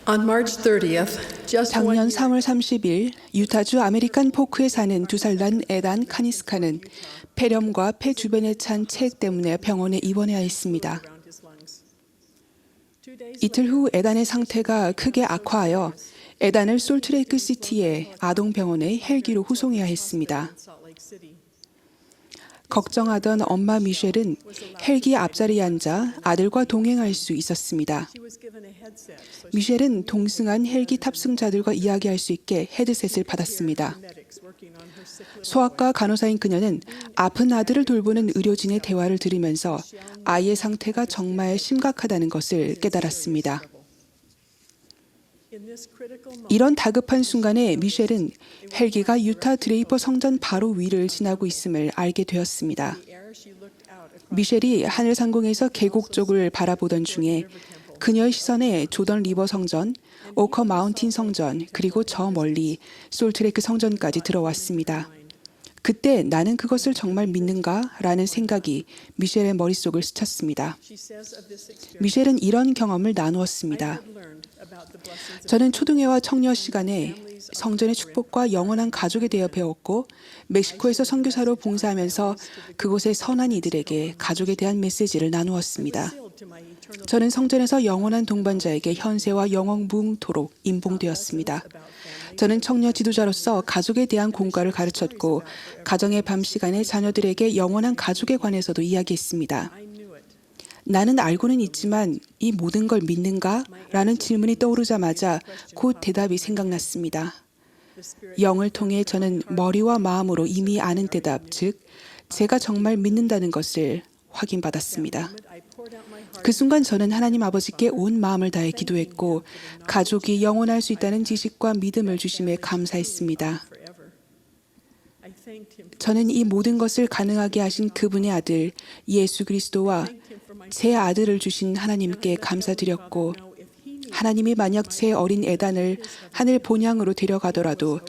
On March 30th, just one 작년 year 3월 30일 유타주 아메리칸 포크에 사는 2살 난 에단 카니스카는 폐렴과 폐 주변에 찬 체액 때문에 병원에 입원해야 했습니다. around his lungs. 2 days 이틀 후 에단의 상태가 크게 악화하여 에단을 솔트레이크 시티의 아동병원에 헬기로 후송해야 했습니다. in Salt Lake City. 걱정하던 엄마 미셸은 헬기 앞자리에 앉아 아들과 동행할 수 있었습니다. She was given a headset so 미셸은 동승한 헬기 탑승자들과 이야기할 수 있게 헤드셋을 받았습니다. medics working on her sick little 소아과 간호사인 그녀는 아픈 아들을 돌보는 의료진의 대화를 들으면서 아이의 상태가 정말 심각하다는 것을 깨달았습니다. in this critical moment. 이런 다급한 순간에 미셸은 헬기가 유타 드레이퍼 성전 바로 위를 지나고 있음을 알게 되었습니다. The air, she looked out across 미셸이 하늘 상공에서 계곡 쪽을 바라보던 중에 그녀의 시선에 조던 리버 성전, 오커 마운틴 성전, 그리고 저 멀리 솔트레이크 성전까지 들어왔습니다. 그때 나는 그것을 정말 믿는가? 라는 생각이 미셸의 머릿속을 스쳤습니다. she says of this experience. 미셸은 이런 경험을 나누었습니다. I've learned about the blessings of 저는 초등회와 청년 시간에 성전의 축복과 영원한 가족에 대해 배웠고 멕시코에서 선교사로 봉사하면서 그곳의 선한 이들에게 가족에 대한 메시지를 나누었습니다. sealed to my eternal 저는 성전에서 영원한 동반자에게 현세와 영원무궁토록 임봉되었습니다. about family. 저는 청년 지도자로서 가족에 대한 공과를 가르쳤고 가정의 밤 시간에 자녀들에게 영원한 가족에 관해서도 이야기했습니다. I knew it. 나는 알고는 있지만 이 모든 걸 믿는가? 라는 질문이 떠오르자마자 곧 대답이 생각났습니다. The Spirit 영을 통해 저는 머리와 마음으로 이미 아는 대답, 즉 제가 정말 믿는다는 것을 확인받았습니다. moment I poured out my heart. 그 순간 저는 하나님 아버지께 온 마음을 다해 기도했고 가족이 영원할 수 있다는 지식과 믿음을 주심에 감사했습니다. Forever. I thanked him. 저는 이 모든 것을 가능하게 하신 그분의 아들 예수 그리스도와 Thanked him for my 제 아들을 주신 하나님께 감사드렸고 know if he knew 하나님이 만약 제 어린 에단을 하늘 본향으로 데려가더라도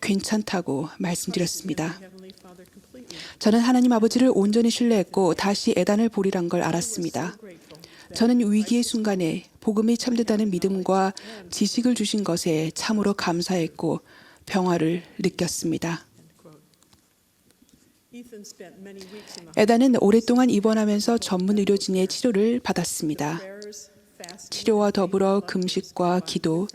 괜찮다고 말씀드렸습니다. Heavenly Father completely. 저는 하나님 아버지를 온전히 신뢰했고 다시 에단을 보리란 걸 알았습니다. Grateful. 저는 위기의 순간에 복음이 참되다는 믿음과 지식을 주신 것에 참으로 감사했고 평화를 느꼈습니다. End quote. Ethan spent many weeks in the 에단은 오랫동안 입원하면서 전문 의료진의 치료를 받았습니다. prayers, fasting, 치료와 더불어 금식과 기도,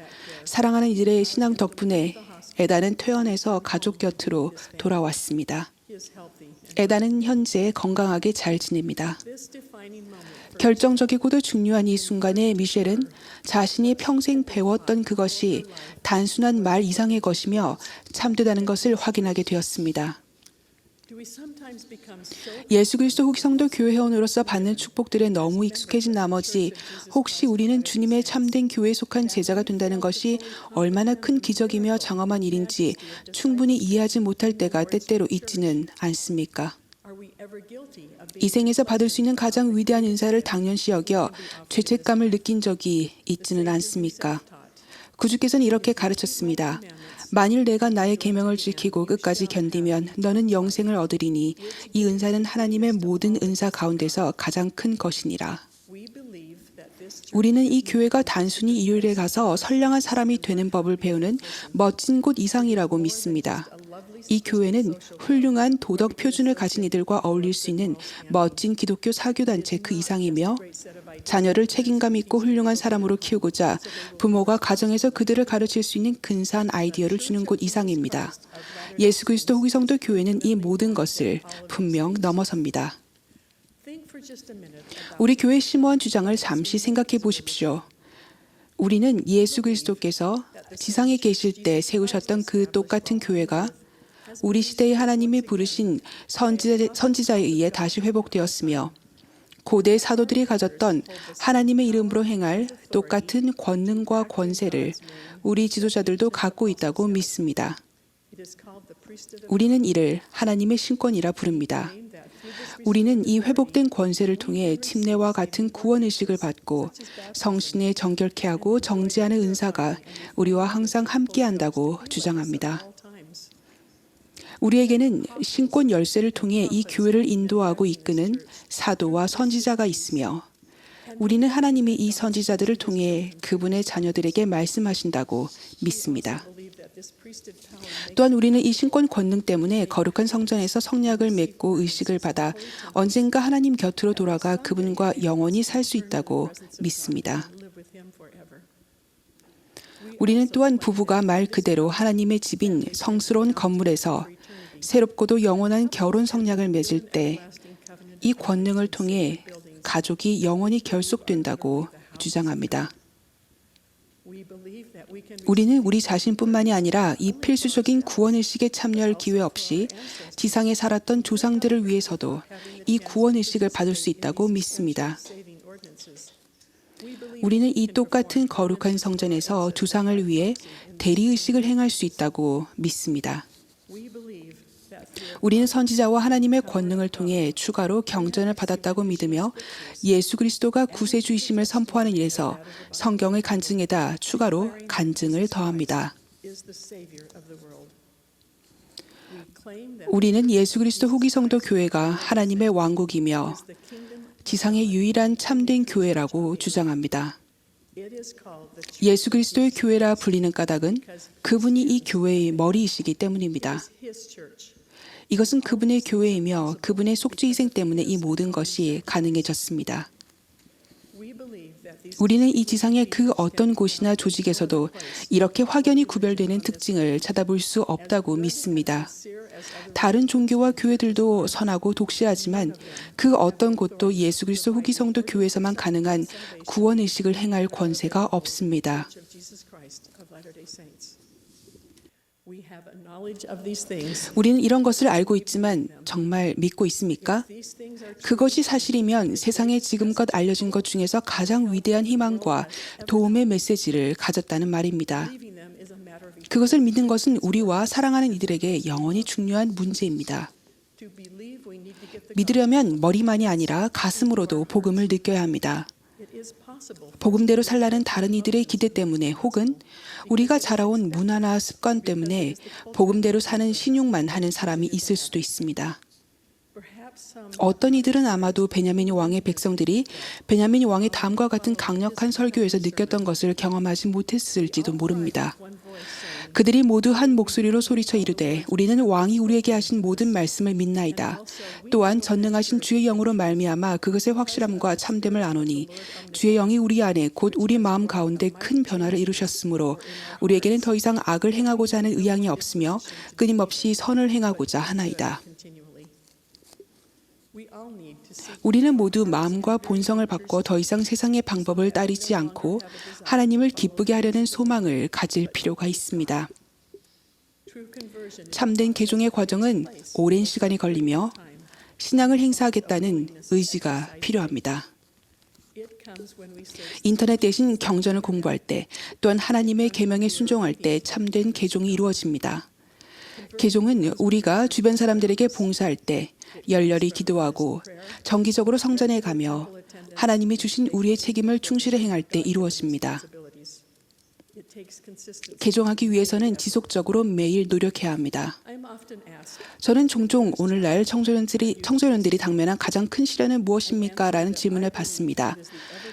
사랑하는 이들의 신앙 덕분에 에단은 퇴원해서 가족 곁으로 돌아왔습니다. he is healthy. And 에단은 현재 건강하게 잘 지냅니다. this defining moment for 결정적이고도 중요한 이 순간에 미셸은 자신이 평생 배웠던 그것이 단순한 말 이상의 것이며 참되다는 것을 확인하게 되었습니다. do we sometimes become so 예수 그리스도 후기성도 교회 회원으로서 받는 축복들에 너무 익숙해진 나머지 혹시 우리는 주님의 참된 교회에 속한 제자가 된다는 것이 얼마나 큰 기적이며 장엄한 일인지 충분히 이해하지 못할 때가 때때로 있지는 않습니까? are we ever guilty of 이 being 생에서 받을 수 있는 가장 위대한 은사를 당연시 여겨 죄책감을 느낀 적이 있지는 않습니까? 구주께서는 이렇게 가르쳤습니다. 만일 내가 나의 계명을 지키고 끝까지 견디면 너는 영생을 얻으리니 이 은사는 하나님의 모든 은사 가운데서 가장 큰 것이니라. we believe that this 우리는 이 교회가 단순히 일요일에 가서 선량한 사람이 되는 법을 배우는 멋진 곳 이상이라고 믿습니다. 이 교회는 훌륭한 도덕 표준을 가진 이들과 어울릴 수 있는 멋진 기독교 사교단체 그 이상이며 자녀를 책임감 있고 훌륭한 사람으로 키우고자 부모가 가정에서 그들을 가르칠 수 있는 근사한 아이디어를 주는 곳 이상입니다. 예수 그리스도 후기성도 교회는 이 모든 것을 분명 넘어섭니다. think for just a minute about 우리 교회 심오한 주장을 잠시 생각해 보십시오. 우리는 예수 그리스도께서 지상에 계실 때 세우셨던 그 똑같은 교회가 우리 시대의 하나님이 부르신 선지자에 의해 다시 회복되었으며 고대 사도들이 가졌던 하나님의 이름으로 행할 똑같은 권능과 권세를 우리 지도자들도 갖고 있다고 믿습니다. it is called the priesthood of 우리는 이를 하나님의 신권이라 부릅니다. that through this 우리는 이 회복된 권세를 통해 침례와 같은 구원의식을 받고 성신에 정결케 하고 정지하는 은사가 우리와 항상 함께한다고 주장합니다. all times. 우리에게는 신권 열쇠를 통해 이 교회를 인도하고 이끄는 사도와 선지자가 있으며 우리는 하나님이 이 선지자들을 통해 그분의 자녀들에게 말씀하신다고 믿습니다. 또한 우리는 이 신권 권능 때문에 거룩한 성전에서 성약을 맺고 의식을 받아 언젠가 하나님 곁으로 돌아가 그분과 영원히 살 수 있다고 믿습니다. 우리는 또한 부부가 말 그대로 하나님의 집인 성스러운 건물에서 새롭고도 영원한 결혼 성약을 맺을 때 이 권능을 통해 가족이 영원히 결속된다고 주장합니다. 우리는 우리 자신뿐만이 아니라 이 필수적인 구원의식에 참여할 기회 없이 지상에 살았던 조상들을 위해서도 이 구원의식을 받을 수 있다고 믿습니다. 우리는 이 똑같은 거룩한 성전에서 조상을 위해 대리의식을 행할 수 있다고 믿습니다. 우리는 선지자와 하나님의 권능을 통해 추가로 경전을 받았다고 믿으며 예수 그리스도가 구세주이심을 선포하는 일에서 성경의 간증에다 추가로 간증을 더합니다. 우리는 예수 그리스도 후기 성도 교회가 하나님의 왕국이며 지상의 유일한 참된 교회라고 주장합니다. 예수 그리스도의 교회라 불리는 까닭은 그분이 이 교회의 머리이시기 때문입니다. 이것은 그분의 교회이며 그분의 속죄희생 때문에 이 모든 것이 가능해졌습니다. 우리는 이 지상의 그 어떤 곳이나 조직에서도 이렇게 확연히 구별되는 특징을 찾아볼 수 없다고 믿습니다. 다른 종교와 교회들도 선하고 독실하지만 그 어떤 곳도 예수 그리스도 후기 성도 교회에서만 가능한 구원의식을 행할 권세가 없습니다. 우리는 이런 것을 알고 있지만 정말 믿고 있습니까? 그것이 사실이면 세상에 지금껏 알려진 것 중에서 가장 위대한 희망과 도움의 메시지를 가졌다는 말입니다. 그것을 믿는 것은 우리와 사랑하는 이들에게 영원히 중요한 문제입니다. 믿으려면 머리만이 아니라 가슴으로도 복음을 느껴야 합니다. 복음대로 살라는 다른 이들의 기대 때문에 혹은 우리가 자라온 문화나 습관 때문에 복음대로 사는 신용만 하는 사람이 있을 수도 있습니다. 어떤 이들은 아마도 베냐민 왕의 백성들이 베냐민 왕의 다음과 같은 강력한 설교에서 느꼈던 것을 경험하지 못했을지도 모릅니다. 그들이 모두 한 목소리로 소리쳐 이르되 우리는 왕이 우리에게 하신 모든 말씀을 믿나이다. 또한 전능하신 주의 영으로 말미암아 그것의 확실함과 참됨을 아노니 주의 영이 우리 안에 곧 우리 마음 가운데 큰 변화를 이루셨으므로 우리에게는 더 이상 악을 행하고자 하는 의향이 없으며 끊임없이 선을 행하고자 하나이다. 우리는 모두 마음과 본성을 바꿔 더 이상 세상의 방법을 따르지 않고 하나님을 기쁘게 하려는 소망을 가질 필요가 있습니다. 참된 개종의 과정은 오랜 시간이 걸리며 신앙을 행사하겠다는 의지가 필요합니다. 인터넷 대신 경전을 공부할 때 또한 하나님의 계명에 순종할 때 참된 개종이 이루어집니다. 개종은 우리가 주변 사람들에게 봉사할 때 열렬히 기도하고 정기적으로 성전에 가며 하나님이 주신 우리의 책임을 충실히 행할 때 이루어집니다. 개종하기 위해서는 지속적으로 매일 노력해야 합니다. 저는 종종 오늘날 청소년들이 당면한 가장 큰 시련은 무엇입니까? 라는 질문을 받습니다.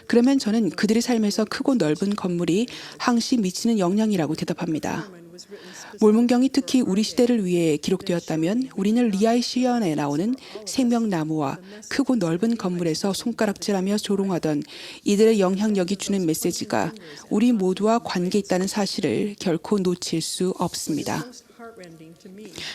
그러면 저는 그들의 삶에서 크고 넓은 건물이 항시 미치는 영향이라고 대답합니다. 몰문경이 특히 우리 시대를 위해 기록되었다면 우리는 리아의 시연에 나오는 생명나무와 크고 넓은 건물에서 손가락질하며 조롱하던 이들의 영향력이 주는 메시지가 우리 모두와 관계 있다는 사실을 결코 놓칠 수 없습니다.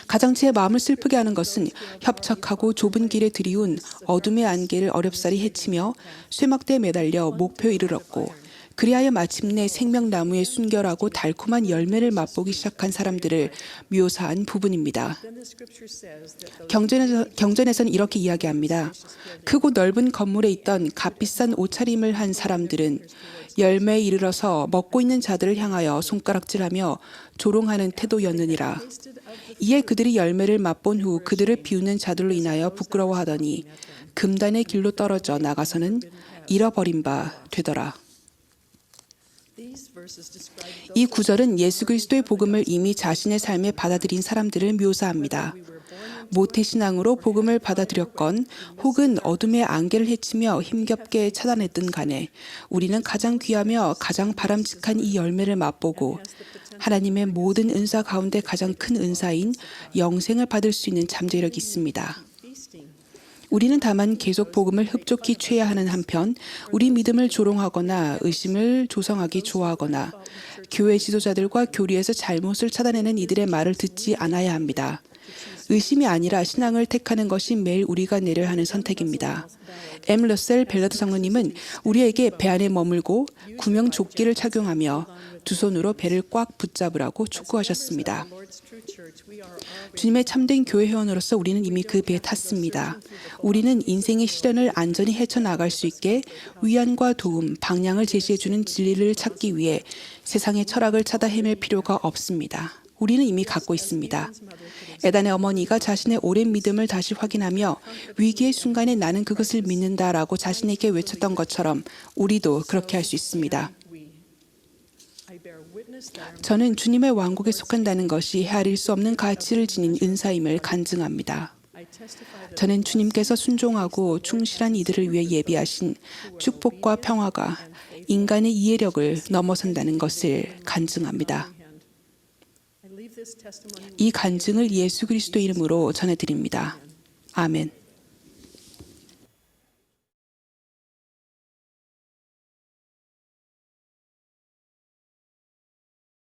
가장 제 마음을 슬프게 하는 것은 협착하고 좁은 길에 들이운 어둠의 안개를 어렵사리 헤치며 쇠막대에 매달려 목표에 이르렀고 그리하여 마침내 생명나무의 순결하고 달콤한 열매를 맛보기 시작한 사람들을 묘사한 부분입니다. 경전에서는 이렇게 이야기합니다. 크고 넓은 건물에 있던 값비싼 옷차림을 한 사람들은 열매에 이르러서 먹고 있는 자들을 향하여 손가락질하며 조롱하는 태도였느니라. 이에 그들이 열매를 맛본 후 그들을 비웃는 자들로 인하여 부끄러워하더니 금단의 길로 떨어져 나가서는 잃어버린 바 되더라. 이 구절은 예수 그리스도의 복음을 이미 자신의 삶에 받아들인 사람들을 묘사합니다. 모태신앙으로 복음을 받아들였건 혹은 어둠의 안개를 헤치며 힘겹게 차단했든 간에 우리는 가장 귀하며 가장 바람직한 이 열매를 맛보고 하나님의 모든 은사 가운데 가장 큰 은사인 영생을 받을 수 있는 잠재력이 있습니다. 우리는 다만 계속 복음을 흡족히 취해야 하는 한편 우리 믿음을 조롱하거나 의심을 조성하기 좋아하거나 교회 지도자들과 교리에서 잘못을 찾아내는 이들의 말을 듣지 않아야 합니다. 의심이 아니라 신앙을 택하는 것이 매일 우리가 내려야 하는 선택입니다. M. 러셀 벨라드 장로님은 우리에게 배 안에 머물고 구명조끼를 착용하며 두 손으로 배를 꽉 붙잡으라고 촉구하셨습니다. 주님의 참된 교회 회원으로서 우리는 이미 그 배에 탔습니다. 우리는 인생의 시련을 안전히 헤쳐나갈 수 있게 위안과 도움, 방향을 제시해주는 진리를 찾기 위해 세상의 철학을 찾아 헤맬 필요가 없습니다. 우리는 이미 갖고 있습니다. 에단의 어머니가 자신의 오랜 믿음을 다시 확인하며 위기의 순간에 나는 그것을 믿는다라고 자신에게 외쳤던 것처럼 우리도 그렇게 할 수 있습니다. 저는 주님의 왕국에 속한다는 것이 헤아릴 수 없는 가치를 지닌 은사임을 간증합니다. 저는 주님께서 순종하고 충실한 이들을 위해 예비하신 축복과 평화가 인간의 이해력을 넘어선다는 것을 간증합니다. 이 간증을 예수 그리스도 이름으로 전해드립니다. 아멘.